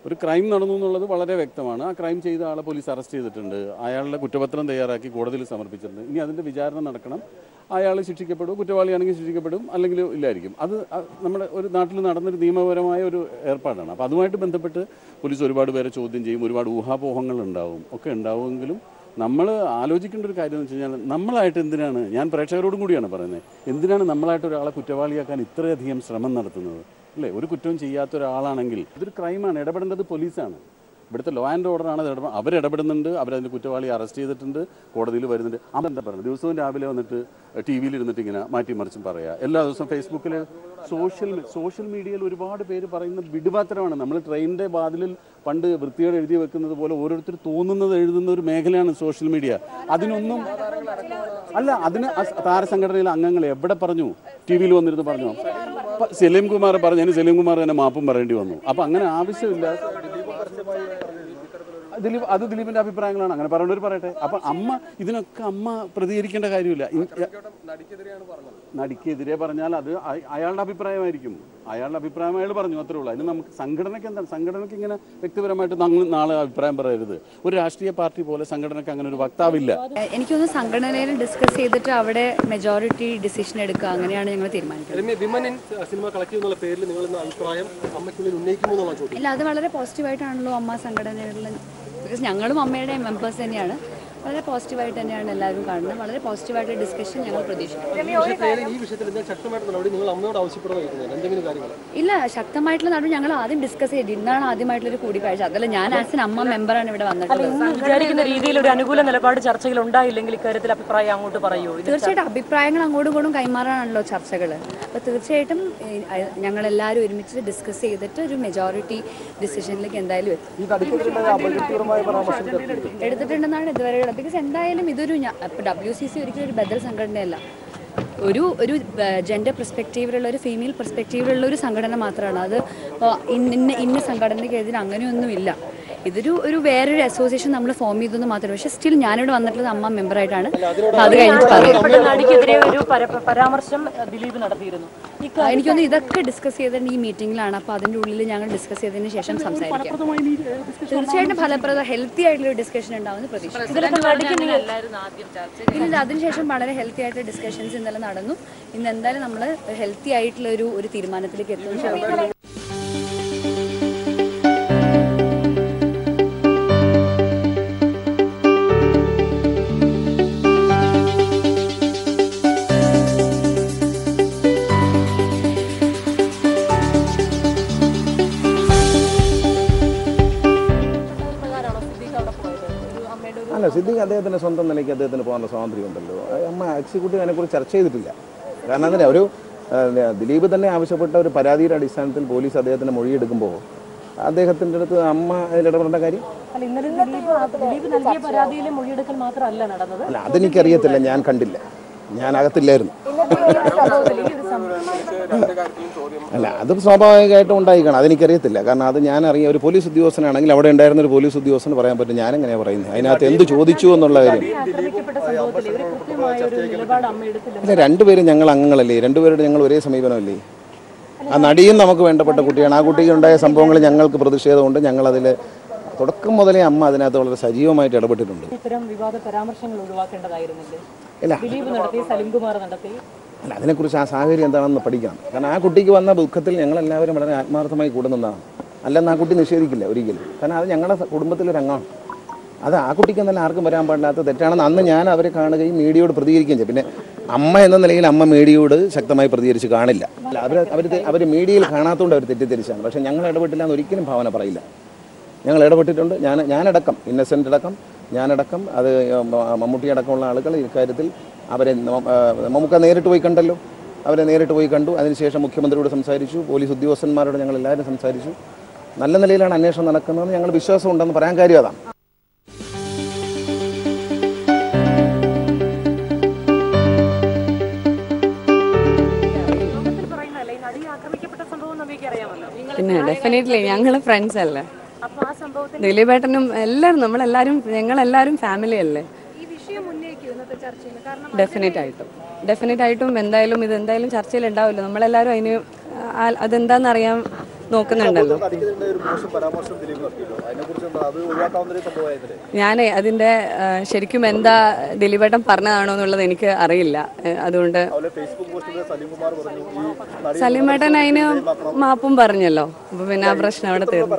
ഒരു ക്രൈം നടന്നു എന്നുള്ളത് വളരെ വ്യക്തമാണ്. ആ ക്രൈം ചെയ്ത ആളെ പോലീസ് അറസ്റ്റ് ചെയ്തിട്ടുണ്ട്. അയാളുടെ കുറ്റപത്രം തയ്യാറാക്കി കോടതിയിൽ സമർപ്പിച്ചിട്ടുണ്ട്. ഇനി അതിൻ്റെ വിചാരണ നടക്കണം. അയാൾ ശിക്ഷിക്കപ്പെടും, കുറ്റവാളിയാണെങ്കിൽ ശിക്ഷിക്കപ്പെടും, അല്ലെങ്കിൽ ഇല്ലായിരിക്കും. അത് നമ്മുടെ ഒരു നാട്ടിൽ നടന്നൊരു നിയമപരമായ ഒരു ഏർപ്പാടാണ്. അപ്പോൾ അതുമായിട്ട് ബന്ധപ്പെട്ട് പോലീസ് ഒരുപാട് പേരെ ചോദ്യം ചെയ്യും, ഒരുപാട് ഊഹാപോഹങ്ങൾ ഉണ്ടാവും, ഒക്കെ ഉണ്ടാവുമെങ്കിലും നമ്മൾ ആലോചിക്കേണ്ട ഒരു കാര്യം എന്ന് വെച്ച് കഴിഞ്ഞാൽ നമ്മളായിട്ട് എന്തിനാണ്, ഞാൻ പ്രേക്ഷകരോടും കൂടിയാണ് പറയുന്നത്, എന്തിനാണ് നമ്മളായിട്ട് ഒരാളെ കുറ്റവാളിയാക്കാൻ ഇത്രയധികം ശ്രമം നടത്തുന്നത്? അല്ലേ, ഒരു കുറ്റവും ചെയ്യാത്ത ഒരാളാണെങ്കിൽ ഇതൊരു ക്രൈമാണ്, ഇടപെടേണ്ടത് പോലീസാണ്. ഇവിടുത്തെ ലോ ആൻഡ് ഓർഡറാണ് അത്. അവരിടപെടുന്നുണ്ട്, അവരതിൻ്റെ കുറ്റവാളിയെ അറസ്റ്റ് ചെയ്തിട്ടുണ്ട്, കോടതിയിൽ വരുന്നുണ്ട്. അവരെന്താ പറയുന്നത്, ദിവസവും രാവിലെ വന്നിട്ട് ടി വിയിൽ ഇരുന്നിട്ട് ഇങ്ങനെ മാറ്റിമറിച്ചും പറയുക. എല്ലാ ദിവസവും ഫേസ്ബുക്കിൽ സോഷ്യൽ മീഡിയയിൽ ഒരുപാട് പേര് പറയുന്ന വിടുപാത്രമാണ്. നമ്മൾ ട്രെയിനിൻ്റെ വാതിലിൽ പണ്ട് വൃത്തിയോടെ എഴുതി വെക്കുന്നത് പോലെ ഓരോരുത്തർ തോന്നുന്നത് എഴുതുന്ന ഒരു മേഖലയാണ് സോഷ്യൽ മീഡിയ. അതിനൊന്നും അല്ല, അതിന് താരസംഘടനയിലെ അംഗങ്ങൾ എവിടെ പറഞ്ഞു? ടി വിയിൽ വന്നിരുന്ന് പറഞ്ഞു. സലീം കുമാർ പറഞ്ഞു, സലീം കുമാർ തന്നെ മാപ്പും പറയേണ്ടി വന്നു. അപ്പം അങ്ങനെ ആവശ്യമില്ല. ദിലീപിന്റെ അഭിപ്രായങ്ങളാണ്, അങ്ങനെ പറയേണ്ടവർ പറയട്ടെ. അപ്പം ഇതിനൊക്കെ അമ്മ പ്രതികരിക്കേണ്ട കാര്യമില്ല. നടിക്കെതിരെ പറഞ്ഞാൽ അത് അയാളുടെ അഭിപ്രായമായിരിക്കും. അയാളുടെ അഭിപ്രായം അയാൾ പറഞ്ഞു, അത്രേ ഉള്ളൂ. അതിന് നമുക്ക് സംഘടനയ്ക്ക് എന്താണ്, സംഘടനയ്ക്ക് ഇങ്ങനെ വ്യക്തിപരമായിട്ട് നാളെ അഭിപ്രായം പറയരുത്. ഒരു രാഷ്ട്രീയ പാർട്ടി പോലെ സംഘടനയ്ക്ക് അങ്ങനെ ഒരു വക്താവില്ല. എനിക്കൊന്ന് സംഘടനയിൽ ഡിസ്കസ് ചെയ്തിട്ട് അവിടെ മെജോറിറ്റി ഡിസിഷൻ എടുക്കുക, അങ്ങനെയാണ് ഞങ്ങൾ തീരുമാനിക്കുന്നത്. ഇല്ല, അത് വളരെ പോസിറ്റീവായിട്ടാണല്ലോ അമ്മ സംഘടനകളിൽ, ബിക്കോസ് ഞങ്ങളും അമ്മയുടെ മെമ്പേഴ്സ് തന്നെയാണ്. വളരെ പോസിറ്റീവായിട്ട് തന്നെയാണ് എല്ലാവരും കാണുന്നത്. വളരെ പോസിറ്റീവായിട്ട് ഡിസ്കഷൻ ഞങ്ങൾ പ്രതീക്ഷിക്കുന്നു. ഇല്ല, ശക്തമായിട്ടുള്ള നടപടി ഞങ്ങൾ ആദ്യം ഡിസ്കസ് ചെയ്തു. ഇന്നാണ് ആദ്യമായിട്ടുള്ളൊരു കൂടിക്കാഴ്ച. അതല്ല, ഞാൻ ആസ് എൻ അമ്മ മെമ്പറാണ് ഇവിടെ വന്നിട്ടുള്ളത്. വിചാരിക്കുന്ന രീതിയിൽ ഒരു അനുകൂല നിലപാട് ചർച്ചകൾ ഉണ്ടായില്ലെങ്കിൽ ഇക്കാര്യത്തിൽ അഭിപ്രായം അങ്ങോട്ട് പറയൂ. തീർച്ചയായിട്ടും അഭിപ്രായങ്ങൾ അങ്ങോട്ടും ഇങ്ങോട്ടും കൈമാറാനാണല്ലോ ചർച്ചകൾ. അപ്പോൾ തീർച്ചയായിട്ടും ഞങ്ങളെല്ലാവരും ഒരുമിച്ച് ഡിസ്കസ് ചെയ്തിട്ട് ഒരു മെജോറിറ്റി ഡിസിഷനിലേക്ക് എന്തായാലും എടുത്തിട്ടുണ്ടെന്നാണ് ഇതുവരെ. ബിക്കോസ് എന്തായാലും ഇതൊരു WCC ഒരിക്കലും ഒരു ബദൽ സംഘടനയല്ല. ഒരു ജെൻഡർ പെർസ്പെക്റ്റീവിലുള്ള, ഒരു ഫീമെയിൽ പെർസ്പെക്റ്റീവിലുള്ള ഒരു സംഘടന മാത്രമാണ് അത്. ഇന്ന സംഘടനയ്ക്കെതിരെ അങ്ങനെയൊന്നുമില്ല. ഇതൊരു വേറൊരു അസോസിയേഷൻ നമ്മൾ ഫോം ചെയ്തെന്ന് മാത്രമേ. പക്ഷേ സ്റ്റിൽ ഞാനിവിടെ വന്നിട്ടുള്ളത് അമ്മ മെമ്പറായിട്ടാണ്. അത് കഴിഞ്ഞിട്ട് ഒരു പരാമർശം ദിലീപ് നടത്തിയിരുന്നു. എനിക്കൊന്ന് ഇതൊക്കെ ഡിസ്കസ് ചെയ്തിട്ട് ഈ മീറ്റിംഗിലാണ്. അപ്പോൾ അതിൻ്റെ ഉള്ളിൽ ഞങ്ങൾ ഡിസ്കസ് ചെയ്തതിന് ശേഷം സംസാരിക്കാം. തീർച്ചയായിട്ടും ഫലപ്രദ ഹെൽത്തി ആയിട്ടുള്ള ഡിസ്കഷൻ ഉണ്ടാവുമെന്ന് പ്രതീക്ഷിക്കുന്നു. ഇല്ല, അതിനുശേഷം വളരെ ഹെൽത്തി ആയിട്ടുള്ള ഡിസ്കഷൻസ് ഇന്നലെ നടന്നു. ഇന്ന് എന്തായാലും നമ്മൾ ഹെൽത്തി ആയിട്ടുള്ള ഒരു തീരുമാനത്തിലേക്ക് എത്തുന്നു. അല്ല, സിദ്ദീഖ് അദ്ദേഹത്തിൻ്റെ സ്വന്തം നിലയ്ക്ക് അദ്ദേഹത്തിന് പോകാനുള്ള സ്വാതന്ത്ര്യമുണ്ടല്ലോ. അമ്മ എക്സിക്യൂട്ടീവ് അതിനെക്കുറിച്ച് ചർച്ച ചെയ്തിട്ടില്ല. കാരണം അതിന് ഒരു ദിലീപ് തന്നെ ആവശ്യപ്പെട്ട ഒരു പരാതിയുടെ അടിസ്ഥാനത്തിൽ പോലീസ് അദ്ദേഹത്തിന് മൊഴിയെടുക്കുമ്പോൾ അദ്ദേഹത്തിൻ്റെ അടുത്ത് അമ്മ അതിലിടപെടേണ്ട കാര്യം അല്ല. അതെനിക്കറിയത്തില്ല, ഞാൻ കണ്ടില്ല, ഞാൻ അകത്തില്ലായിരുന്നു. അല്ല, അത് സ്വാഭാവികമായിട്ടും ഉണ്ടായിക്കണം, അതെനിക്കറിയത്തില്ല. കാരണം അത് ഞാൻ അറിയാം. ഒരു പോലീസ് ഉദ്യോഗസ്ഥനാണെങ്കിൽ അവിടെ ഉണ്ടായിരുന്ന ഒരു പോലീസ് ഉദ്യോഗസ്ഥന് പറയാൻ പറ്റും. ഞാൻ എങ്ങനെയാണ് പറയുന്നത് അതിനകത്ത് എന്ത് ചോദിച്ചു എന്നുള്ള കാര്യം? അല്ല, രണ്ടുപേരും ഞങ്ങൾ അംഗങ്ങളല്ലേ, രണ്ടുപേരുടെ ഞങ്ങൾ ഒരേ സമീപനമല്ലേ. ആ നടിയും നമുക്ക് വേണ്ടപ്പെട്ട കുട്ടിയാണ്. ആ കുട്ടിക്ക് ഉണ്ടായ സംഭവങ്ങൾ ഞങ്ങൾക്ക് പ്രതിഷേധമുണ്ട്. ഞങ്ങളതിൽ തുടക്കം മുതലേ അമ്മ അതിനകത്ത് വളരെ സജീവമായിട്ട് ഇടപെട്ടിട്ടുണ്ട്. അല്ല, അതിനെക്കുറിച്ച് ആ സാഹചര്യം എന്താണെന്ന് പഠിക്കണം. കാരണം ആ കുട്ടിക്ക് വന്ന ദുഃഖത്തിൽ ഞങ്ങളെല്ലാവരും വളരെ ആത്മാർത്ഥമായി കൂടുന്നതാണ്. അല്ലെന്ന് ആ കുട്ടി നിഷേധിക്കില്ല ഒരിക്കലും. കാരണം അത് ഞങ്ങളുടെ കുടുംബത്തിലൊരംഗമാണ്. അത് ആ കുട്ടിക്ക് എന്നല്ല ആർക്കും വരാൻ പാടില്ലാത്ത തെറ്റാണെന്ന് അന്ന് ഞാൻ അവരെ കാണുകയും മീഡിയയോട് പ്രതികരിക്കുകയും ചെയ്യും. പിന്നെ അമ്മ എന്ന നിലയിൽ അമ്മ മീഡിയയോട് ശക്തമായി പ്രതികരിച്ച് കാണില്ല. അല്ല, അവർ മീഡിയയിൽ കാണാത്തതുകൊണ്ട് അവർ തെറ്റിദ്ധരിച്ചാണ്. പക്ഷേ ഞങ്ങൾ ഇടപെട്ടില്ല എന്ന് ഒരിക്കലും ഭാവന പറയില്ല. ഞങ്ങൾ ഇടപെട്ടിട്ടുണ്ട്. ഞാനടക്കം, ഇന്നസെൻ്റ് അടക്കം, ഞാനടക്കം, അത് മമ്മൂട്ടി അടക്കമുള്ള ആളുകൾ ഇക്കാര്യത്തിൽ അവരെ നമുക്ക് നേരിട്ട് പോയി കണ്ടല്ലോ. അവരെ നേരിട്ട് പോയി കണ്ടു. അതിനുശേഷം മുഖ്യമന്ത്രിയോട് സംസാരിച്ചു, പോലീസ് ഉദ്യോഗസ്ഥന്മാരോട് ഞങ്ങൾ എല്ലാവരും സംസാരിച്ചു. നല്ല നിലയിലാണ് അന്വേഷണം നടക്കുന്നതെന്ന് ഞങ്ങൾ വിശ്വാസമുണ്ടെന്ന് പറയാൻ കാര്യം അതാണ്. പിന്നെ ഡെഫിനറ്റ്ലി ഞങ്ങൾ ഫ്രണ്ട്സ് അല്ലേ, ദിലീപേട്ടനും എല്ലാവരും, ഞങ്ങളെല്ലാവരും ഫാമിലി അല്ലേ. ഡെഫിനറ്റ് ആയിട്ടും എന്തായാലും ചർച്ചയിൽ ഉണ്ടാവില്ല. നമ്മളെല്ലാവരും അതെന്താണെന്ന് അറിയാൻ നോക്കുന്നുണ്ടല്ലോ. ഞാൻ അതിൻ്റെ ശരിക്കും എന്താ ദിലീപേട്ടൻ പറഞ്ഞതാണോ എന്നുള്ളത് എനിക്ക് അറിയില്ല. അതുകൊണ്ട് സലീമേട്ടൻ അതിന് മാപ്പും പറഞ്ഞല്ലോ. അപ്പോൾ പിന്നെ ആ പ്രശ്നം അവിടെ തീർന്നു.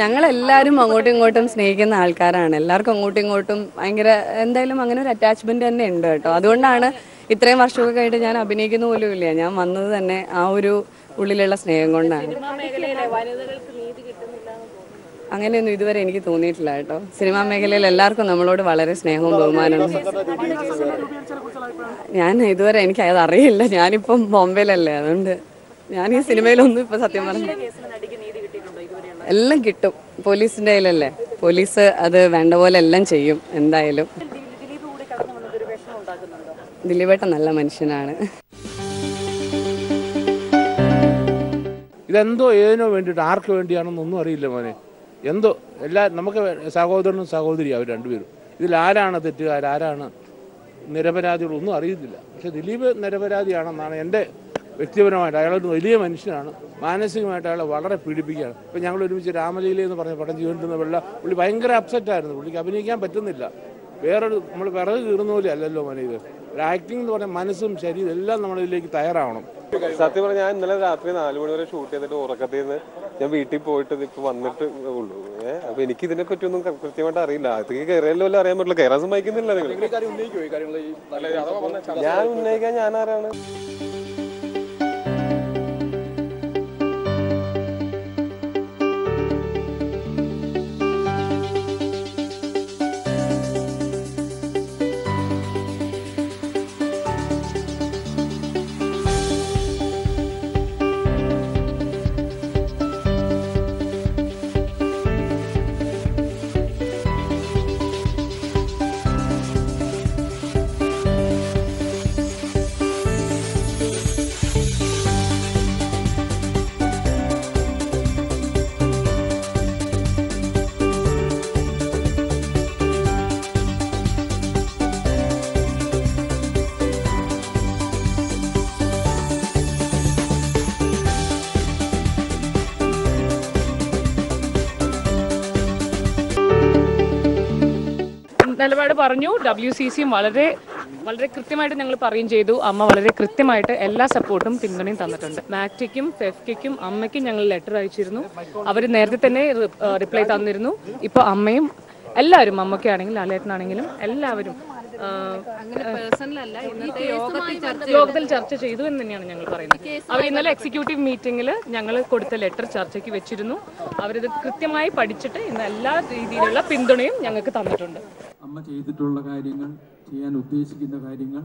ഞങ്ങളെല്ലാവരും അങ്ങോട്ടും ഇങ്ങോട്ടും സ്നേഹിക്കുന്ന ആൾക്കാരാണ്. എല്ലാവർക്കും അങ്ങോട്ടും ഇങ്ങോട്ടും ഭയങ്കര എന്തായാലും അങ്ങനെ ഒരു അറ്റാച്ച്മെന്റ് തന്നെ ഉണ്ട് കേട്ടോ. അതുകൊണ്ടാണ് ഇത്രയും വർഷമൊക്കെ ആയിട്ട് ഞാൻ അഭിനയിക്കുന്ന പോലും ഇല്ല. ഞാൻ വന്നത് തന്നെ ആ ഒരു ഉള്ളിലുള്ള സ്നേഹം കൊണ്ടാണ്. അങ്ങനെയൊന്നും ഇതുവരെ എനിക്ക് തോന്നിയിട്ടില്ല കേട്ടോ. സിനിമാ മേഖലയിൽ എല്ലാവർക്കും നമ്മളോട് വളരെ സ്നേഹവും ബഹുമാനവും. ഞാൻ ഇതുവരെ എനിക്ക് അത് അറിയില്ല. ഞാനിപ്പം ബോംബെയിലല്ലേ, അതുകൊണ്ട് ഞാൻ ഈ സിനിമയിലൊന്നും ഇപ്പം സത്യം പറഞ്ഞു എല്ലാം കിട്ടും. പോലീസിൻ്റെ കയ്യിലല്ലേ, പോലീസ് അത് വേണ്ട പോലെ എല്ലാം ചെയ്യും എന്തായാലും. ദിലീപേട്ടൻ നല്ല മനുഷ്യനാണ്. ഇതെന്തോ ഏതിനോ വേണ്ടിയിട്ട് ആർക്ക് വേണ്ടിയാണെന്നൊന്നും അറിയില്ല മോനെ. എന്തോ നമുക്ക് സഹോദരനും സഹോദരിയും അവർ രണ്ടുപേരും. ഇതിലാരാണ് തെറ്റുകാർ, ആരാണ് നിരപരാധികളൊന്നും അറിയത്തില്ല. പക്ഷെ ദിലീപ് നിരപരാധിയാണെന്നാണ് എൻ്റെ വ്യക്തിപരമായിട്ട്. അയാളൊരു വലിയ മനുഷ്യനാണ്. മാനസികമായിട്ട് അയാളെ വളരെ പീഡിപ്പിക്കുകയാണ്. ഇപ്പം ഞങ്ങൾ ഒരുമിച്ച് രാമലീല എന്ന് പറഞ്ഞ പടം ചെയ്തുകൊണ്ടിരുന്ന പുള്ളി ഭയങ്കര അപ്സെറ്റായിരുന്നു. പുള്ളിക്ക് അഭിനയിക്കാൻ പറ്റുന്നില്ല. നമ്മൾ പിറകു കീറുന്ന പോലെ അല്ലല്ലോ മോനെ. ഇത് ഒരു ആക്ടിങ് എന്ന് പറഞ്ഞാൽ മനസ്സും ശരീരം എല്ലാം നമ്മളിതിലേക്ക് തയ്യാറാവണം. സത്യം പറഞ്ഞാൽ ഞാൻ ഇന്നലെ രാത്രി 4 മണി വരെ ഷൂട്ട് ചെയ്തിട്ട് ഉറക്കത്തിൽ നിന്ന് ഞാൻ വീട്ടിൽ പോയിട്ട് ഇപ്പൊ വന്നിട്ട് ഉള്ളൂ. അപ്പൊ എനിക്ക് ഇതിനെ പറ്റിയൊന്നും കൃത്യമായിട്ട് അറിയില്ല. അതൊക്കെ കയറിയല്ലോ അറിയാൻ പറ്റില്ല. കയറാൻ സമ്മതിക്കുന്നില്ല നിങ്ങൾ. ഞാൻ ഉന്നയിക്കാൻ ഞാൻ ആരാണ്? നിലപാട് പറഞ്ഞു. WCCയും വളരെ വളരെ കൃത്യമായിട്ട് ഞങ്ങൾ പറയുകയും ചെയ്തു. അമ്മ വളരെ കൃത്യമായിട്ട് എല്ലാ സപ്പോർട്ടും പിന്തുണയും തന്നിട്ടുണ്ട്. മാക്ടിക്കും ഫെഫ്റ്റിക്കും അമ്മയ്ക്കും ഞങ്ങൾ ലെറ്റർ അയച്ചിരുന്നു. അവർ നേരത്തെ തന്നെ റിപ്ലൈ തന്നിരുന്നു. ഇപ്പോൾ അമ്മയും എല്ലാവരും, അമ്മയ്ക്കാണെങ്കിലും ലാലേട്ടനാണെങ്കിലും എല്ലാവരും യോഗത്തിൽ ചർച്ച ചെയ്തു എന്ന് തന്നെയാണ് ഞങ്ങൾ പറയുന്നത്. അവർ ഇന്നലെ എക്സിക്യൂട്ടീവ് മീറ്റിംഗിൽ ഞങ്ങൾ കൊടുത്ത ലെറ്റർ ചർച്ചയ്ക്ക് വെച്ചിരുന്നു. അവരിത് കൃത്യമായി പഠിച്ചിട്ട് ഇന്ന് എല്ലാ രീതിയിലുള്ള പിന്തുണയും ഞങ്ങൾക്ക് തന്നിട്ടുണ്ട്. അമ്മ ചെയ്തിട്ടുള്ള കാര്യങ്ങൾ, ചെയ്യാൻ ഉദ്ദേശിക്കുന്ന കാര്യങ്ങൾ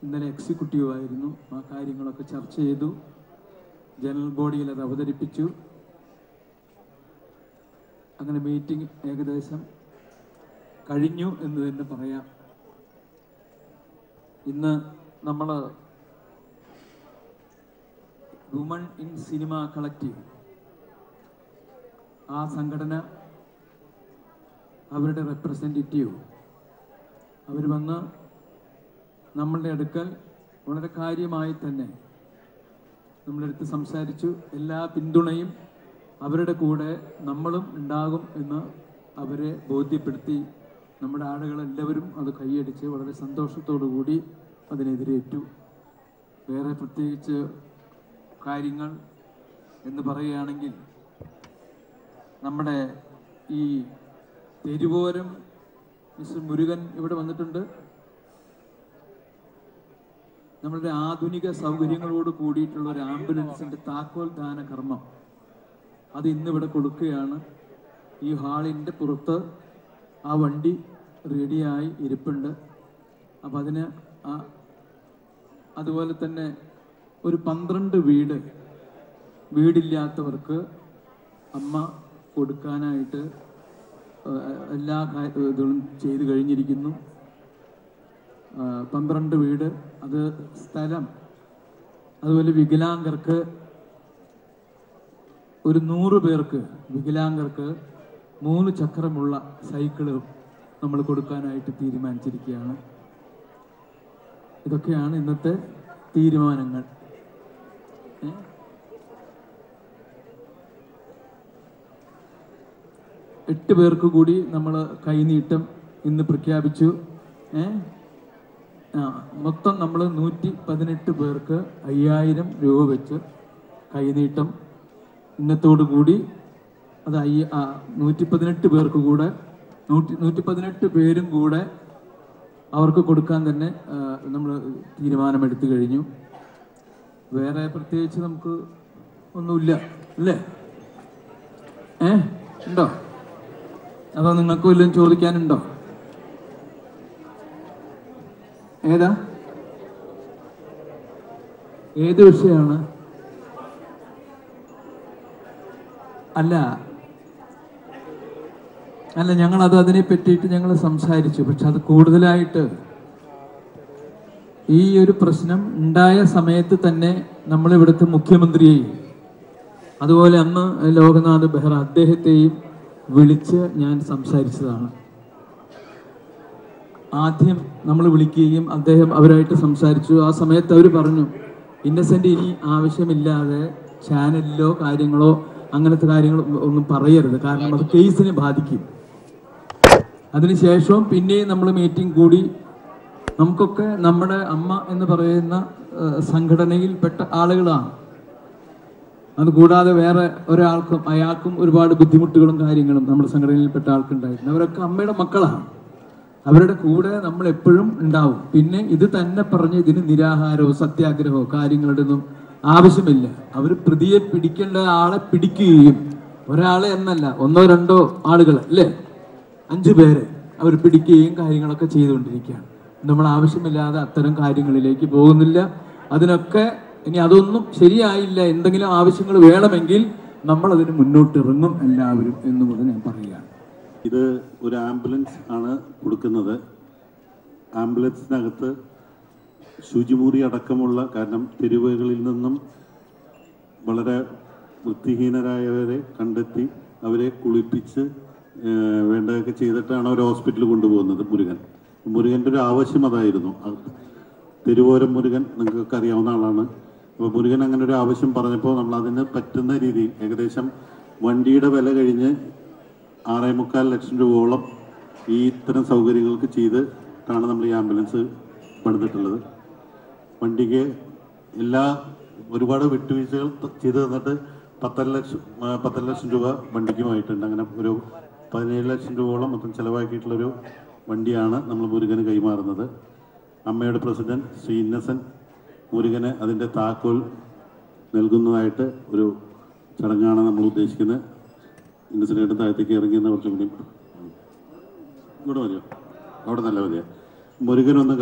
ഇന്നലെ എക്സിക്യൂട്ടീവ് ആയിരുന്നു. ആ കാര്യങ്ങളൊക്കെ ചർച്ച ചെയ്തു. ജനറൽ ബോഡിയിൽ അത് അവതരിപ്പിച്ചു. അങ്ങനെ മീറ്റിംഗ് ഏകദേശം കഴിഞ്ഞു എന്ന് തന്നെ പറയാം. ഇന്ന് നമ്മൾ വുമൺ ഇൻ സിനിമ കളക്റ്റീവ്, ആ സംഘടന, അവരുടെ റെപ്രസെൻറ്റേറ്റീവ് അവർ വന്ന് നമ്മളുടെ അടുക്കൽ വളരെ കാര്യമായി തന്നെ നമ്മളുടെ അടുത്ത് സംസാരിച്ചു. എല്ലാ പിന്തുണയും അവരുടെ കൂടെ നമ്മളും ഉണ്ടാകും എന്ന് അവരെ ബോധ്യപ്പെടുത്തി. നമ്മുടെ ആളുകളെല്ലാവരും അത് കൈയടിച്ച് വളരെ സന്തോഷത്തോടു കൂടി അതിനെതിരേറ്റു. വേറെ പ്രത്യേകിച്ച് കാര്യങ്ങൾ എന്ന് പറയുകയാണെങ്കിൽ, നമ്മുടെ ഈ തെരുവോരം മിസ്റ്റർ മുരുകൻ ഇവിടെ വന്നിട്ടുണ്ട്. നമ്മളുടെ ആധുനിക സൗകര്യങ്ങളോട് കൂടിയിട്ടുള്ള ഒരു ആംബുലൻസിൻ്റെ താക്കോൽ ദാന കർമ്മം അത് ഇന്നിവിടെ കൊടുക്കുകയാണ്. ഈ ഹാളിൻ്റെ പുറത്ത് ആ വണ്ടി റെഡിയായി ഇരിപ്പുണ്ട്. അപ്പം അതിന് അതുപോലെ തന്നെ ഒരു 12 വീടില്ലാത്തവർക്ക് അമ്മ കൊടുക്കാനായിട്ട് എല്ലാ ഇതും ചെയ്തു കഴിഞ്ഞിരിക്കുന്നു. 12 വീട്, അത് സ്ഥലം. അതുപോലെ വികലാംഗർക്ക് ഒരു 100 പേർക്ക് വികലാംഗർക്ക് 3 ചക്രമുള്ള സൈക്കിളും നമ്മൾ കൊടുക്കാനായിട്ട് തീരുമാനിച്ചിരിക്കുകയാണ്. ഇതൊക്കെയാണ് ഇന്നത്തെ തീരുമാനങ്ങൾ. 8 പേർക്ക് കൂടി നമ്മൾ കൈനീട്ടം ഇന്ന് പ്രഖ്യാപിച്ചു. മൊത്തം നമ്മൾ 118 പേർക്ക് 5000 രൂപ വെച്ച് കൈനീട്ടം ഇന്നത്തോടു കൂടി അത് 118 പേർക്ക് കൂടെ 118 പേരും കൂടെ അവർക്ക് കൊടുക്കാൻ തന്നെ നമ്മൾ തീരുമാനമെടുത്തു കഴിഞ്ഞു. വേറെ പ്രത്യേകിച്ച് നമുക്ക് ഒന്നുമില്ല അല്ലേ? ഉണ്ടോ? അതോ നിങ്ങൾക്ക് വല്ലതും ചോദിക്കാനുണ്ടോ? ഏത് വിഷയമാണ്? അല്ല ഞങ്ങളത് അതിനെ പറ്റിയിട്ട് ഞങ്ങൾ സംസാരിച്ചു. പക്ഷെ അത് കൂടുതലായിട്ട് ഈ ഒരു പ്രശ്നം ഉണ്ടായ സമയത്ത് തന്നെ നമ്മളിവിടുത്തെ മുഖ്യമന്ത്രിയെയും അതുപോലെ അന്ന് ലോകനാഥ് ബെഹ്റ അദ്ദേഹത്തെയും വിളിച്ച് ഞാൻ സംസാരിച്ചതാണ്. ആദ്യം നമ്മൾ വിളിക്കുകയും അദ്ദേഹം അവരായിട്ട് സംസാരിച്ചു. ആ സമയത്ത് അവർ പറഞ്ഞു, ഇന്നസെന്റ് ഇനി ആവശ്യമില്ലാതെ ചാനലിലോ കാര്യങ്ങളോ അങ്ങനത്തെ കാര്യങ്ങൾ ഒന്നും പറയരുത്, കാരണം അത് കേസിനെ ബാധിക്കും. അതിനുശേഷവും പിന്നെയും നമ്മൾ മീറ്റിംഗ് കൂടി. നമുക്കൊക്കെ നമ്മുടെ അമ്മ എന്ന് പറയുന്ന സംഘടനയിൽപ്പെട്ട ആളുകളാണ്. അതുകൂടാതെ വേറെ ഒരാൾക്കും അയാൾക്കും ഒരുപാട് ബുദ്ധിമുട്ടുകളും കാര്യങ്ങളും നമ്മുടെ സംഘടനയിൽപ്പെട്ട ആൾക്കുണ്ടായിരുന്നു. അവരൊക്കെ അമ്മയുടെ മക്കളാണ്. അവരുടെ കൂടെ നമ്മൾ എപ്പോഴും ഉണ്ടാവും. പിന്നെ ഇത് തന്നെ പറഞ്ഞ് ഇതിന് നിരാഹാരമോ സത്യാഗ്രഹമോ കാര്യങ്ങളുടെ ഒന്നും ആവശ്യമില്ല. അവർ പ്രതിയെ പിടിക്കേണ്ട ആളെ പിടിക്കുകയും, ഒരാളെ എന്നല്ല 1 2 ആളുകൾ അല്ലേ, 5 പേരെ അവർ പിടിക്കുകയും കാര്യങ്ങളൊക്കെ ചെയ്തുകൊണ്ടിരിക്കുകയാണ്. നമ്മൾ ആവശ്യമില്ലാതെ അത്തരം കാര്യങ്ങളിലേക്ക് പോകുന്നില്ല. അതിനൊക്കെ ഇനി അതൊന്നും ശരിയായില്ല, എന്തെങ്കിലും ആവശ്യങ്ങൾ വേണമെങ്കിൽ നമ്മൾ അതിന് മുന്നോട്ടിറങ്ങും എല്ലാവരും എന്നുകൂടെ ഞാൻ പറയുകയാണ്. ഇത് ഒരു ആംബുലൻസ് ആണ് കൊടുക്കുന്നത്. ആംബുലൻസിനകത്ത് ശുചിമുറി അടക്കമുള്ള, കാരണം തെരുവുകളിൽ നിന്നും വളരെ വൃത്തിഹീനരായവരെ കണ്ടെത്തി അവരെ കുളിപ്പിച്ച് വേണ്ടതൊക്കെ ചെയ്തിട്ടാണ് അവർ ഹോസ്പിറ്റലിൽ കൊണ്ടുപോകുന്നത്. മുരുകൻ്റെ ഒരു ആവശ്യം അതായിരുന്നു. തെരുവോരം മുരുകൻ നിങ്ങൾക്കൊക്കെ അറിയാവുന്ന ആളാണ്. അപ്പോൾ മുരുകൻ അങ്ങനെ ഒരു ആവശ്യം പറഞ്ഞപ്പോൾ നമ്മൾ അതിന് പറ്റുന്ന രീതിയിൽ ഏകദേശം വണ്ടിയുടെ വില കഴിഞ്ഞ് 6.25 ലക്ഷം രൂപയോളം ഈ ഇത്തരം സൗകര്യങ്ങൾക്ക് ചെയ്തിട്ടാണ് നമ്മൾ ഈ ആംബുലൻസ് പണിതിട്ടുള്ളത്. വണ്ടിക്ക് ഒരുപാട് വിട്ടുവീഴ്ചകൾ ചെയ്ത് തന്നിട്ട് 10 ലക്ഷം രൂപ വണ്ടിക്കുമായിട്ടുണ്ട്. അങ്ങനെ ഒരു 17 ലക്ഷം രൂപയോളം മൊത്തം ചിലവാക്കിയിട്ടുള്ളൊരു വണ്ടിയാണ് നമ്മൾ മുരുകന് കൈമാറുന്നത്. അമ്മയുടെ പ്രസിഡന്റ് ശ്രീ ഇന്നസെന്റ് മുരുകന് അതിൻ്റെ താക്കോൽ നൽകുന്നതായിട്ട് ഒരു ചടങ്ങാണ് നമ്മൾ ഉദ്ദേശിക്കുന്നത്. ഇന്നസെന്റ് താഴത്തേക്ക് ഇറങ്ങിയെന്ന് കുറച്ചും കൂടി ഇവിടെ മതിയോ? അവിടെ നല്ല മതിയോ? മുരുകനൊന്ന്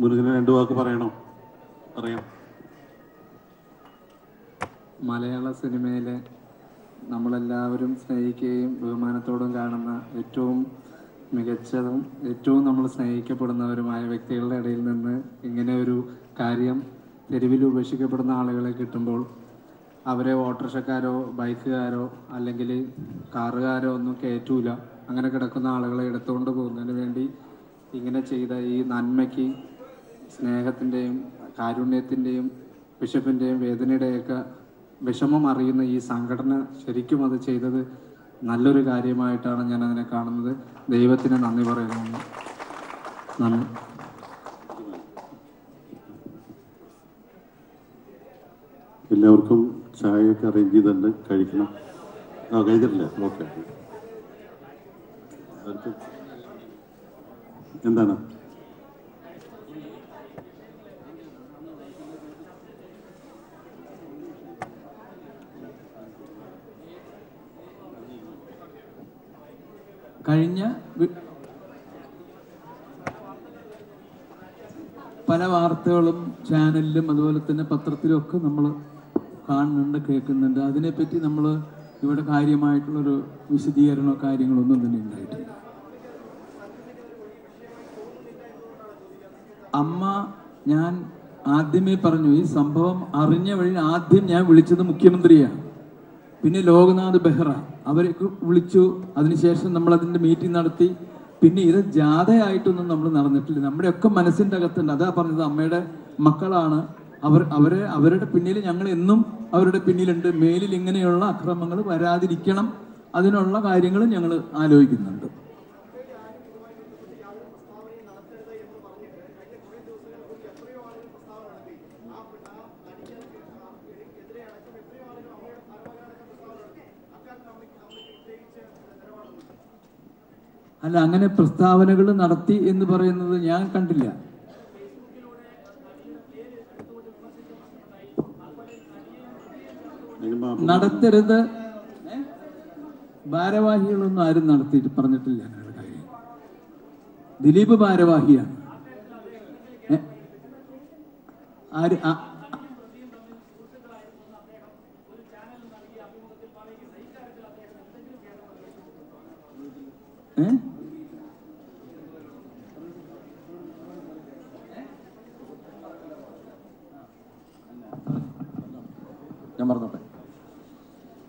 മുരുകന് 2 വാക്ക് പറയണോ? പറയാം. മലയാള സിനിമയിലെ നമ്മളെല്ലാവരും സ്നേഹിക്കുകയും ബഹുമാനത്തോടും കാണുന്ന ഏറ്റവും മികച്ചതും ഏറ്റവും നമ്മൾ സ്നേഹിക്കപ്പെടുന്നവരുമായ വ്യക്തികളുടെ ഇടയിൽ നിന്ന് ഇങ്ങനെ ഒരു കാര്യം തെരുവിൽ ഉപേക്ഷിക്കപ്പെടുന്ന ആളുകളെ കിട്ടുമ്പോൾ അവരെ ഓട്ടോറിക്ഷക്കാരോ ബൈക്കുകാരോ അല്ലെങ്കിൽ കാറുകാരോ ഒന്നും കയറ്റൂല. അങ്ങനെ കിടക്കുന്ന ആളുകളെ എടുത്തുകൊണ്ട് പോകുന്നതിന് വേണ്ടി ഇങ്ങനെ ചെയ്ത ഈ നന്മയ്ക്ക്, സ്നേഹത്തിൻ്റെയും കാരുണ്യത്തിൻ്റെയും ബിഷപ്പിൻ്റെയും വേദനയുടെയൊക്കെ വിഷമം അറിയുന്ന ഈ സംഘടന ശരിക്കും അത് ചെയ്തത് നല്ലൊരു കാര്യമായിട്ടാണ് ഞാൻ അതിനെ കാണുന്നത്. ദൈവത്തിന് നന്ദി പറയുന്നു. നന്ദി. എല്ലാവർക്കും ചായയൊക്കെ അറേഞ്ച് ചെയ്തിട്ടുണ്ട്, കഴിക്കണം. കഴിച്ചിട്ടില്ല? ഓക്കെ. എന്താണ് പല വാർത്തകളും ചാനലിലും അതുപോലെ തന്നെ പത്രത്തിലും ഒക്കെ നമ്മൾ കാണുന്നുണ്ട്, കേൾക്കുന്നുണ്ട്. അതിനെപ്പറ്റി നമ്മൾ ഇവിടെ കാര്യമായിട്ടുള്ളൊരു വിശദീകരണമോ കാര്യങ്ങളൊന്നും തന്നെ ഉണ്ടായിട്ടില്ല. അമ്മ, ഞാൻ ആദ്യമേ പറഞ്ഞു, ഈ സംഭവം അറിഞ്ഞ വഴി ആദ്യം ഞാൻ വിളിച്ചത് മുഖ്യമന്ത്രിയാണ്, പിന്നെ ലോക്നാഥ് ബെഹ്റ അവരൊക്കെ വിളിച്ചു. അതിനുശേഷം നമ്മൾ അതിൻ്റെ മീറ്റിംഗ് നടത്തി. പിന്നെ ഇത് ജാഥയായിട്ടൊന്നും നമ്മൾ നടന്നിട്ടില്ല. നമ്മുടെയൊക്കെ മനസ്സിൻ്റെ അകത്തുണ്ട്. അതാ പറഞ്ഞത്, അമ്മയുടെ മക്കളാണ് അവരുടെ പിന്നിൽ ഞങ്ങൾ എന്നും അവരുടെ പിന്നിലുണ്ട്. മേലിൽ ഇങ്ങനെയുള്ള അക്രമങ്ങൾ വരാതിരിക്കണം, അതിനുള്ള കാര്യങ്ങൾ ഞങ്ങൾ ആലോചിക്കുന്നുണ്ട്. അല്ല, അങ്ങനെ പ്രസ്താവനകൾ നടത്തി എന്ന് പറയുന്നത് ഞാൻ കണ്ടില്ല. നടത്തരുത്, ഭാരവാഹികളൊന്നും ആരും നടത്തിയിട്ട് പറഞ്ഞിട്ടില്ല അങ്ങനെയുള്ള കാര്യം. ദിലീപ് ഭാരവാഹിയാണ്. ആര്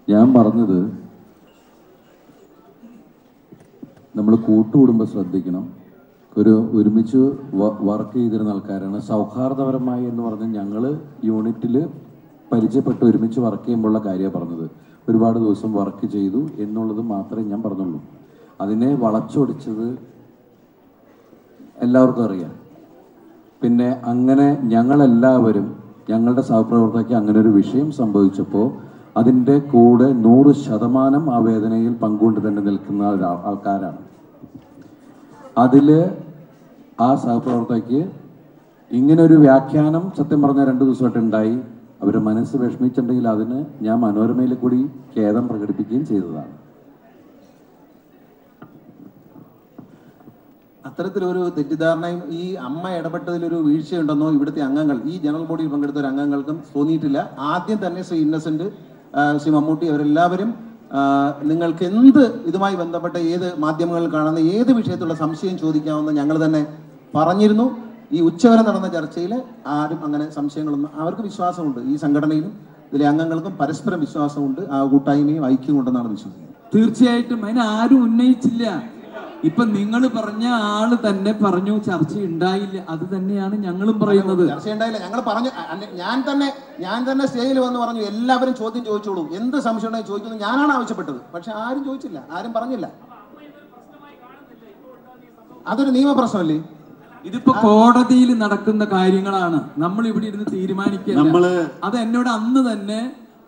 ഞാൻ പറഞ്ഞത്, നമ്മൾ കൂട്ടുകുടുംബം ശ്രദ്ധിക്കണം. ഒരുമിച്ച് വർക്ക് ചെയ്തിരുന്ന ആൾക്കാരാണ്. സൗഹാർദ്ദപരമായി എന്ന് പറഞ്ഞാൽ ഞങ്ങൾ യൂണിറ്റിൽ പരിചയപ്പെട്ട് ഒരുമിച്ച് വർക്ക് ചെയ്യുമ്പോഴുള്ള കാര്യമാണ് പറഞ്ഞത്. ഒരുപാട് ദിവസം വർക്ക് ചെയ്തു എന്നുള്ളത് മാത്രമേ ഞാൻ പറഞ്ഞുള്ളൂ. അതിനെ വളച്ചൊടിച്ചത് എല്ലാവർക്കും അറിയാം. പിന്നെ അങ്ങനെ ഞങ്ങളെല്ലാവരും ഞങ്ങളുടെ സഹപ്രവർത്തകർക്ക് അങ്ങനെ ഒരു വിഷയം സംഭവിച്ചപ്പോൾ അതിൻ്റെ കൂടെ 100% ആ വേദനയിൽ പങ്കുകൊണ്ട് തന്നെ നിൽക്കുന്ന ആൾക്കാരാണ്. അതിൽ ആ സഹപ്രവർത്തകയ്ക്ക് ഇങ്ങനൊരു വ്യാഖ്യാനം സത്യം പറഞ്ഞാൽ 2 ദിവസമായിട്ട് ഉണ്ടായി. അവർ മനസ്സ് വിഷമിച്ചിട്ടുണ്ടെങ്കിൽ അതിന് ഞാൻ മനോരമയിൽ കൂടി ഖേദം പ്രകടിപ്പിക്കുകയും ചെയ്തതാണ്. അത്തരത്തിലൊരു തെറ്റിദ്ധാരണയും ഈ അമ്മ ഇടപെട്ടതിലൊരു വീഴ്ചയുണ്ടെന്നോ ഇവിടുത്തെ അംഗങ്ങൾ, ഈ ജനറൽ ബോഡിയിൽ പങ്കെടുത്ത ഒരു അംഗങ്ങൾക്കും തോന്നിയിട്ടില്ല. ആദ്യം തന്നെ ശ്രീ ഇന്നസെന്റ്, ശ്രീ മമ്മൂട്ടി അവരെല്ലാവരും നിങ്ങൾക്ക് എന്ത് ഇതുമായി ബന്ധപ്പെട്ട ഏത് മാധ്യമങ്ങളിൽ കാണുന്ന ഏത് വിഷയത്തിലുള്ള സംശയം ചോദിക്കാമെന്ന് ഞങ്ങൾ തന്നെ പറഞ്ഞിരുന്നു. ഈ ഉച്ചവരെ നടന്ന ചർച്ചയിൽ ആരും അങ്ങനെ സംശയങ്ങളൊന്നും, അവർക്ക് വിശ്വാസമുണ്ട്. ഈ സംഘടനയിലും ഇതിലെ അംഗങ്ങൾക്കും പരസ്പരം വിശ്വാസമുണ്ട്. ആ കൂട്ടായ്മയും ഐക്യം ഉണ്ടെന്നാണ് വിശ്വസിക്കുന്നത്. തീർച്ചയായിട്ടും അതിന് ആരും ഉന്നയിച്ചില്ല. ഇപ്പൊ നിങ്ങൾ പറഞ്ഞ ആള് തന്നെ പറഞ്ഞു ചർച്ച ഉണ്ടായില്ല. അത് തന്നെയാണ് ഞങ്ങളും പറയുന്നത്. ചർച്ച ഉണ്ടായില്ല, ഞങ്ങൾ പറഞ്ഞു. ഞാൻ തന്നെ സ്റ്റേജിൽ വന്ന് പറഞ്ഞു എല്ലാവരും ചോദ്യം ചോദിച്ചോളൂ, എന്ത് സംശയം ഉണ്ടെങ്കിൽ ചോദിക്കുന്നു. ഞാനാണ് ആവശ്യപ്പെട്ടത്. പക്ഷെ ആരും ചോദിച്ചില്ല, ആരും പറഞ്ഞില്ല. അതൊരു നിയമപ്രശ്നമല്ലേ? ഇതിപ്പോ കോടതിയിൽ നടക്കുന്ന കാര്യങ്ങളാണ്, നമ്മൾ ഇവിടെ ഇരുന്ന് തീരുമാനിക്കുക. അത് എന്നോട് അന്ന് തന്നെ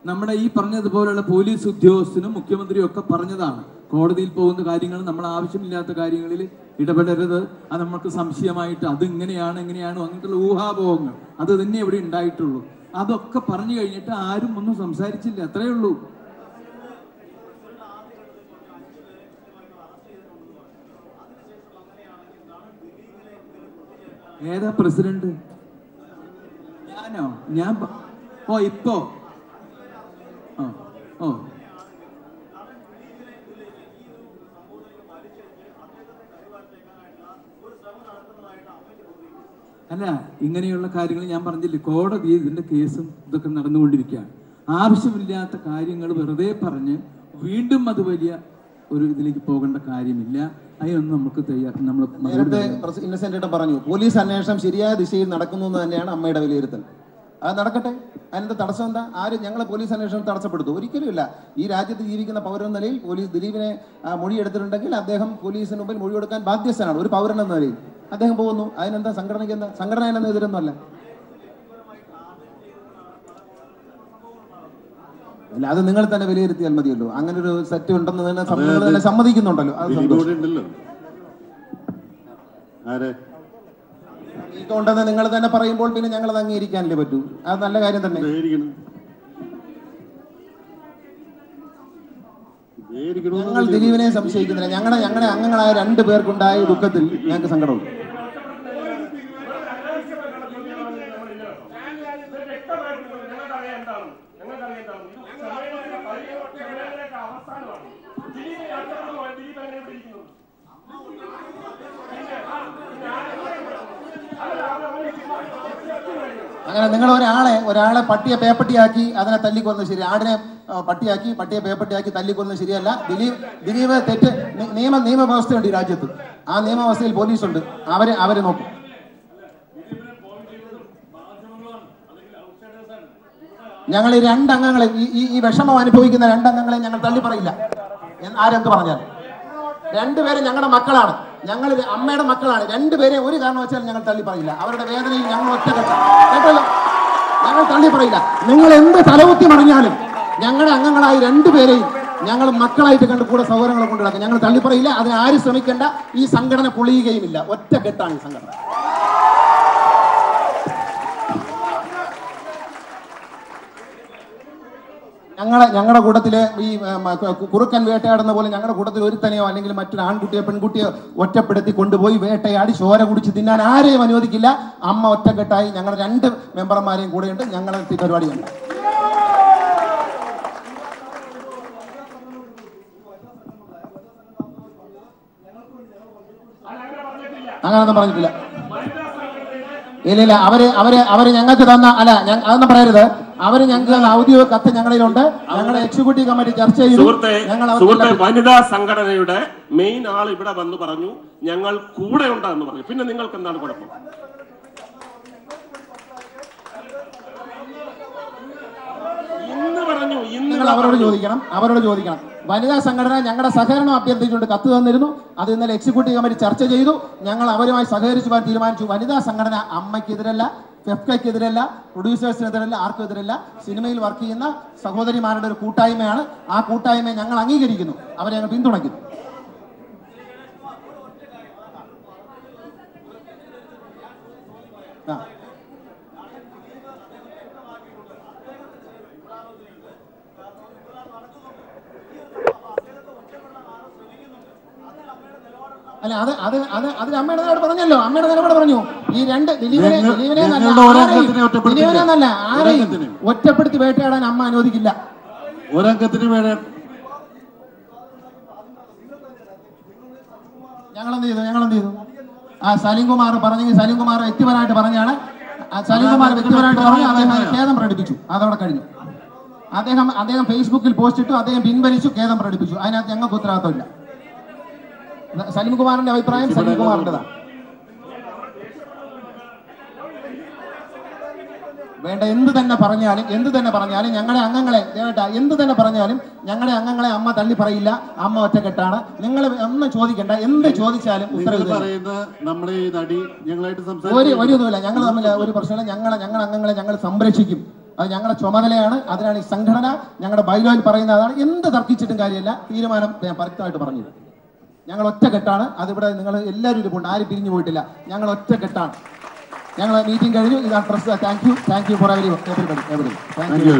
നമ്മുടെ ഈ പറഞ്ഞതുപോലുള്ള പോലീസ് ഉദ്യോഗസ്ഥനും മുഖ്യമന്ത്രിയും ഒക്കെ പറഞ്ഞതാണ്. കോടതിയിൽ പോകുന്ന കാര്യങ്ങൾ, നമ്മൾ ആവശ്യമില്ലാത്ത കാര്യങ്ങളിൽ ഇടപെടരുത്, അത് നമുക്ക് സംശയമായിട്ട് അത് ഇങ്ങനെയാണ് എങ്ങനെയാണോ അങ്ങനത്തെ ഊഹാപോഹങ്ങൾ അത് തന്നെ ഇവിടെ ഉണ്ടായിട്ടുള്ളൂ. അതൊക്കെ പറഞ്ഞു കഴിഞ്ഞിട്ട് ആരും ഒന്നും സംസാരിച്ചില്ല, അത്രയേ ഉള്ളൂ. ഏതാ പ്രസിഡന്റ്? ഞാനോ? ഞാൻ ഇപ്പോ അല്ല, ഇങ്ങനെയുള്ള കാര്യങ്ങൾ ഞാൻ പറഞ്ഞില്ലേ, കോടതി ഇതിന്റെ കേസും ഇതൊക്കെ നടന്നുകൊണ്ടിരിക്കുകയാണ്. ആവശ്യമില്ലാത്ത കാര്യങ്ങൾ വെറുതെ പറഞ്ഞ് വീണ്ടും അത് വലിയ ഒരു ഇതിലേക്ക് പോകേണ്ട കാര്യമില്ല. അതിനൊന്നും നമുക്ക് നമ്മൾ നേരത്തെ ഇന്നസെന്റ് പറഞ്ഞു പോലീസ് അന്വേഷണം ശരിയായ ദിശയിൽ നടക്കുന്നു എന്ന് തന്നെയാണ് അമ്മയുടെ വിലയിരുത്തൽ. അത് നടക്കട്ടെ, അതിന്റെ തടസ്സം എന്താ? ആരും ഞങ്ങളെ പോലീസ് അന്വേഷണം തടസ്സപ്പെടുത്തും? ഒരിക്കലുമില്ല. ഈ രാജ്യത്ത് ജീവിക്കുന്ന പൗരൻ എന്ന നിലയിൽ പോലീസ് ദിലീപിനെ മൊഴിയെടുത്തിട്ടുണ്ടെങ്കിൽ അദ്ദേഹം പോലീസിന് മുമ്പിൽ മൊഴിയെടുക്കാൻ ബാധ്യസ്ഥനാണ്. ഒരു പൗരൻ എന്ന നിലയിൽ അദ്ദേഹം പോകുന്നു. അതിനെന്താ സംഘടനയ്ക്ക് എന്താ? സംഘടന അതിനൊന്നും എതിരൊന്നുമല്ല. അല്ല, അത് നിങ്ങൾ തന്നെ വിലയിരുത്തിയാൽ മതിയല്ലോ. അങ്ങനെ ഒരു സെറ്റ് ഉണ്ടെന്ന് തന്നെ നിങ്ങൾ തന്നെ സമ്മതിക്കുന്നുണ്ടല്ലോ. അത് ഉണ്ടെന്ന് നിങ്ങൾ തന്നെ പറയുമ്പോൾ പിന്നെ ഞങ്ങൾ അത് അംഗീകരിക്കാനല്ലേ പറ്റൂ. അത് നല്ല കാര്യം തന്നെ. ഞങ്ങൾ ദിലീപിനെ സംശയിക്കുന്നില്ല. ഞങ്ങളുടെ അംഗങ്ങളായ 2 പേർക്കുണ്ടായ ദുഃഖത്തിൽ ഞങ്ങൾക്ക് സങ്കടമുണ്ട്. അങ്ങനെ നിങ്ങൾ ഒരാളെ പട്ടിയെ പേപ്പട്ടിയാക്കി അതിനെ തല്ലിക്കൊന്നത് ശരി, ആടിനെ പട്ടിയാക്കി പട്ടിയെ പേപ്പട്ടിയാക്കി തല്ലിക്കൊന്നത് ശരിയല്ല. ദിലീപ് തെറ്റ്. നിയമവ്യവസ്ഥയുണ്ട് ഈ രാജ്യത്ത്. ആ നിയമവ്യവസ്ഥയിൽ പോലീസുണ്ട്. അവര് നോക്കും. ഞങ്ങൾ ഈ രണ്ടംഗങ്ങളെ ഈ വിഷമം അനുഭവിക്കുന്ന രണ്ടംഗങ്ങളെ ഞങ്ങൾ തള്ളിപ്പറയില്ല. ആരെന്ത് പറഞ്ഞാൽ രണ്ടുപേരും ഞങ്ങളുടെ മക്കളാണ്, ഞങ്ങൾ അമ്മയുടെ മക്കളാണ്. രണ്ടുപേരെ ഒരു കാരണവശാലും ഞങ്ങൾ തള്ളിപ്പറയില്ല. അവരുടെ വേദനയിൽ ഞങ്ങൾ ഒറ്റക്കെട്ടാണ്, കേട്ടല്ലോ. ഞങ്ങൾ തള്ളിപ്പറയില്ല. നിങ്ങൾ എന്ത് തലകുത്തി മറിഞ്ഞാലും ഞങ്ങളുടെ അംഗങ്ങളായി രണ്ടുപേരെയും ഞങ്ങൾ മക്കളായിട്ട് കണ്ട് കൂടെ സൗകര്യങ്ങൾ കൊണ്ടു നടക്കും. ഞങ്ങൾ തള്ളിപ്പറയില്ല. അതിന് ആരും ശ്രമിക്കേണ്ട. ഈ സംഘടന പൊളിയുകയുമില്ല. ഒറ്റക്കെട്ടാണ് ഈ സംഘടന. ഞങ്ങളുടെ കൂട്ടത്തില് ഈ കുറുക്കൻ വേട്ടയാടുന്ന പോലെ ഞങ്ങളുടെ കൂട്ടത്തിൽ ഒരുത്തനെയോ അല്ലെങ്കിൽ മറ്റൊരു ആൺകുട്ടിയോ പെൺകുട്ടിയോ ഒറ്റപ്പെടുത്തി കൊണ്ടുപോയി വേട്ടയാടി ചോര കുടിച്ച് തിന്നാൻ ആരെയും അനുവദിക്കില്ല. അമ്മ ഒറ്റക്കെട്ടായി ഞങ്ങൾ 2 മെമ്പർമാരെയും കൂടെയുണ്ട്. ഞങ്ങൾ പരിപാടിയുണ്ട്. അങ്ങനൊന്നും പറഞ്ഞിട്ടില്ല. ഇല്ല അവര് ഞങ്ങൾക്ക് തന്ന അതൊന്നും പറയരുത്. അവര് ഞങ്ങൾക്ക് തന്ന ഔദ്യോഗിക കത്ത് ഞങ്ങളിലുണ്ട്. ഞങ്ങളുടെ എക്സിക്യൂട്ടീവ് കമ്മിറ്റി ചർച്ച ചെയ്തു. വനിതാ സംഘടനയുടെ മെയിൻ ആൾ ഇവിടെ വന്ന് പറഞ്ഞു ഞങ്ങൾ കൂടെ ഉണ്ടെന്ന് പറഞ്ഞു. പിന്നെ നിങ്ങൾക്ക് എന്താണ് കുഴപ്പം? നിങ്ങൾ അവരോട് ചോദിക്കണം. വനിതാ സംഘടന ഞങ്ങളുടെ സഹകരണം അഭ്യർത്ഥിച്ചുകൊണ്ട് കത്ത് തന്നിരുന്നു. അത് ഇന്നലെ എക്സിക്യൂട്ടീവ് കമ്മിറ്റി ചർച്ച ചെയ്തു. ഞങ്ങൾ അവരുമായി സഹകരിച്ചു പോകാൻ തീരുമാനിച്ചു. വനിതാ സംഘടന അമ്മയ്ക്കെതിരല്ല, ഫെഫ്കയ്ക്കെതിരല്ല, പ്രൊഡ്യൂസേഴ്സിനെതിരല്ല, ആർക്കും എതിരല്ല. സിനിമയിൽ വർക്ക് ചെയ്യുന്ന സഹോദരിമാരുടെ ഒരു കൂട്ടായ്മയാണ്. ആ കൂട്ടായ്മയെ ഞങ്ങൾ അംഗീകരിക്കുന്നു. അവരെ ഞങ്ങൾ പിന്തുണയ്ക്കുന്നു. അല്ല അത് അമ്മയുടെ നിലപാട് പറഞ്ഞല്ലോ. അമ്മയുടെ നിലപാട് പറഞ്ഞു. ഈ രണ്ട് ദിലീപിനെ നല്ല ആരെയും ഒറ്റപ്പെടുത്തി വേട്ടയാടാൻ അമ്മ അനുവദിക്കില്ല. ഒരംഗത്തിന് ഞങ്ങളെന്ത് ചെയ്തു? സലീംകുമാർ പറഞ്ഞെങ്കിൽ സലീംകുമാർ വ്യക്തിപരമായിട്ട് പറഞ്ഞാണ്. സലീംകുമാർ വ്യക്തിപരമായിട്ട് പറഞ്ഞു. അദ്ദേഹം ഖേദം പ്രകടിപ്പിച്ചു. അതവിടെ കഴിഞ്ഞു. അദ്ദേഹം ഫേസ്ബുക്കിൽ പോസ്റ്റ് ഇട്ടു. അദ്ദേഹം പിൻവലിച്ചു, ഖേദം പ്രകടിപ്പിച്ചു. അതിനകത്ത് ഞങ്ങൾക്ക് ഉത്തരവാദിത്തമില്ല. സലീംകുമാറിന്റെ അഭിപ്രായം സലീംകുമാറിൻ്റെതാണ്. വേണ്ട എന്ത് തന്നെ പറഞ്ഞാലും ഞങ്ങളുടെ അംഗങ്ങളെ എന്ത് തന്നെ പറഞ്ഞാലും ഞങ്ങളുടെ അംഗങ്ങളെ അമ്മ തള്ളി പറയില്ല. അമ്മ ഒറ്റക്കെട്ടാണ്. നിങ്ങൾ ഒന്നും ചോദിക്കണ്ട. എന്ത് ചോദിച്ചാലും ഉത്തരവ് ഒരു ഇതുമില്ല. ഞങ്ങൾ തമ്മിൽ ഒരു പ്രശ്നമില്ല. ഞങ്ങളുടെ അംഗങ്ങളെ ഞങ്ങൾ സംരക്ഷിക്കും. അത് ഞങ്ങളുടെ ചുമതലയാണ്. അതിനാണ് ഈ സംഘടന. ഞങ്ങളുടെ ബൈലോയിൽ പറയുന്ന അതാണ്. എന്ത് തർക്കിച്ചിട്ടും കാര്യമില്ല. തീരുമാനം ഞാൻ പരസ്യമായിട്ട് പറഞ്ഞു. ഞങ്ങൾ ഒറ്റക്കെട്ടാണ്. അതിവിടെ നിങ്ങൾ എല്ലാവരും ഇരിപ്പുണ്ട്. ആരും പിരിഞ്ഞു പോയിട്ടില്ല. ഞങ്ങൾ ഒറ്റക്കെട്ടാണ്. ഞങ്ങൾ മീറ്റിംഗ് കഴിഞ്ഞു. ഇതാണ് press. Thank you for everybody. Thank you.